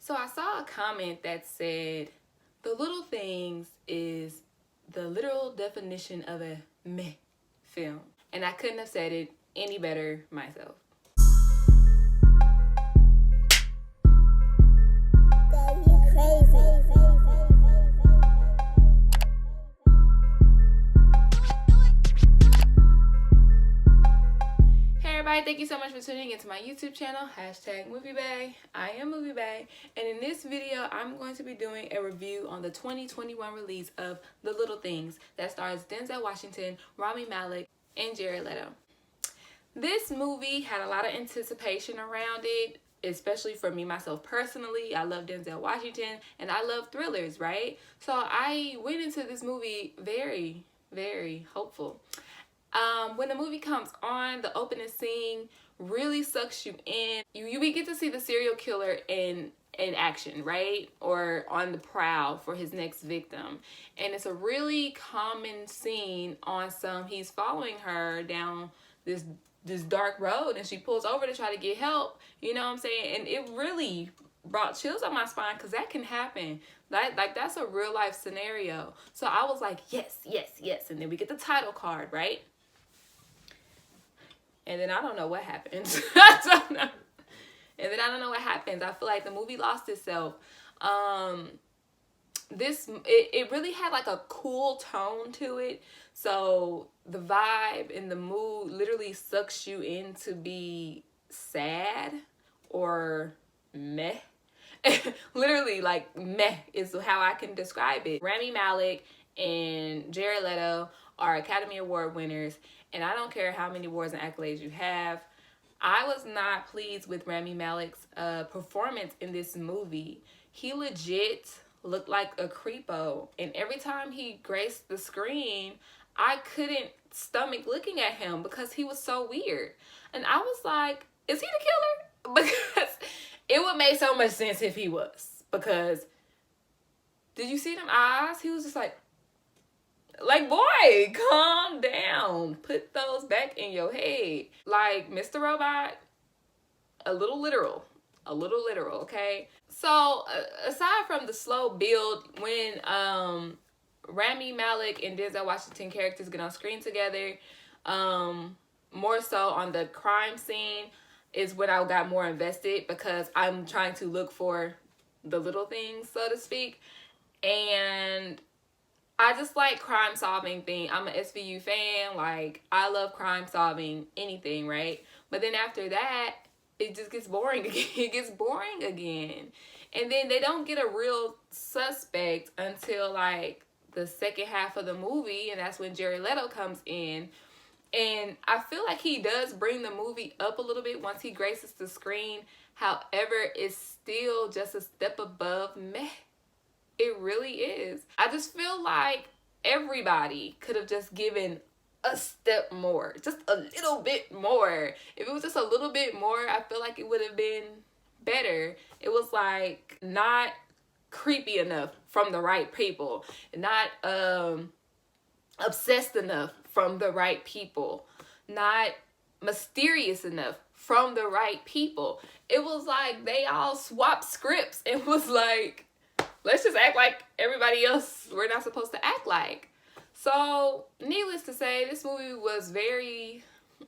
So I saw a comment that said, "The Little Things is the literal definition of a meh film." And I couldn't have said it any better myself. Thank you so much for tuning into my YouTube channel, #Movie Bae. I am Movie Bae, and in this video, I'm going to be doing a review on the 2021 release of The Little Things that stars Denzel Washington, Rami Malek, and Jared Leto. This movie had a lot of anticipation around it, especially for me, myself personally. I love Denzel Washington, and I love thrillers, right? So I went into this movie very, very hopeful. When the movie comes on, the opening scene really sucks you in. We get to see the serial killer in action, right? Or on the prowl for his next victim. And it's a really common scene on he's following her down this dark road, and she pulls over to try to get help. You know what I'm saying? And it really brought chills on my spine, because that can happen. Like that's a real life scenario. So I was like, yes, yes, yes. And then we get the title card, right? And then I don't know what happens. I don't know. And then I don't know what happens. I feel like the movie lost itself. It really had like a cool tone to it. So the vibe and the mood literally sucks you in to be sad or meh. Literally, like, meh is how I can describe it. Rami Malek and Jared Leto are Academy Award winners, and I don't care how many awards and accolades you have. I was not pleased with Rami Malek's performance in this movie. He legit looked like a creepo, and every time he graced the screen, I couldn't stomach looking at him because he was so weird. And I was like, is he the killer? Because it would make so much sense if he was. Because, did you see them eyes? He was just like, boy, calm down. Put those back in your head. Like, Mr. Robot, a little literal, okay? So, aside from the slow build, when Rami Malek and Denzel Washington characters get on screen together, more so on the crime scene, is when I got more invested, because I'm trying to look for the little things, so to speak. And I just like crime solving thing. I'm an SVU fan. Like, I love crime solving anything, right? But then after that, it just gets boring again. It gets boring again. And then they don't get a real suspect until like the second half of the movie, and that's when Jared Leto comes in. And I feel like he does bring the movie up a little bit once he graces the screen. However, it's still just a step above meh. It really is. I just feel like everybody could have just given a step more. Just a little bit more. If it was just a little bit more, I feel like it would have been better. It was like not creepy enough from the right people. Not obsessed enough from the right people. Not mysterious enough from the right people. It was like they all swapped scripts and was like, let's just act like everybody else we're not supposed to act like. So, needless to say, this movie was very,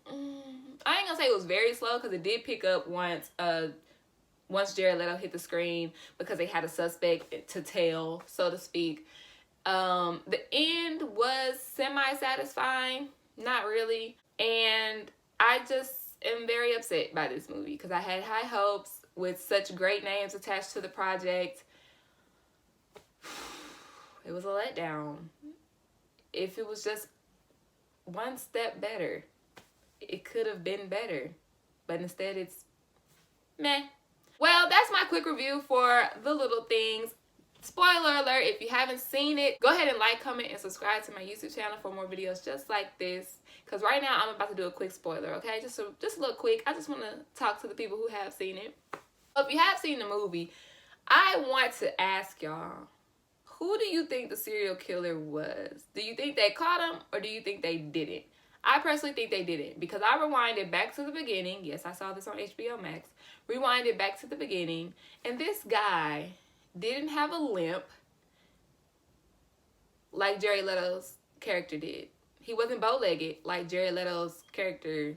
I ain't gonna say it was very slow, because it did pick up once Jared Leto hit the screen, because they had a suspect to tail, so to speak. The end was semi-satisfying, not really. And I just am very upset by this movie, because I had high hopes with such great names attached to the project. It was a letdown. If it was just one step better, it could have been better. But instead, it's meh. Well, that's my quick review for The Little Things. Spoiler alert, if you haven't seen it, go ahead and like, comment, and subscribe to my YouTube channel for more videos just like this. Because right now, I'm about to do a quick spoiler, okay? Just a little quick. I just want to talk to the people who have seen it. If you have seen the movie, I want to ask y'all, who do you think the serial killer was? Do you think they caught him, or do you think they didn't? I personally think they didn't, because I rewinded back to the beginning. Yes, I saw this on HBO Max. Rewinded back to the beginning, and this guy didn't have a limp like Jared Leto's character did. He wasn't bow-legged like Jared Leto's character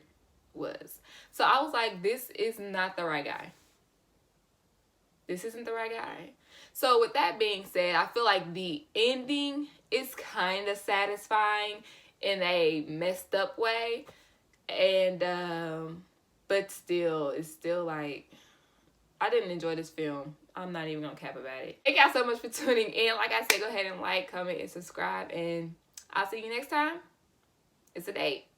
was. So I was like, this is not the right guy. This isn't the right guy. So with that being said, I feel like the ending is kind of satisfying in a messed up way. And, but still, it's still like, I didn't enjoy this film. I'm not even gonna cap about it. Thank y'all so much for tuning in. Like I said, go ahead and like, comment, and subscribe. And I'll see you next time. It's a date.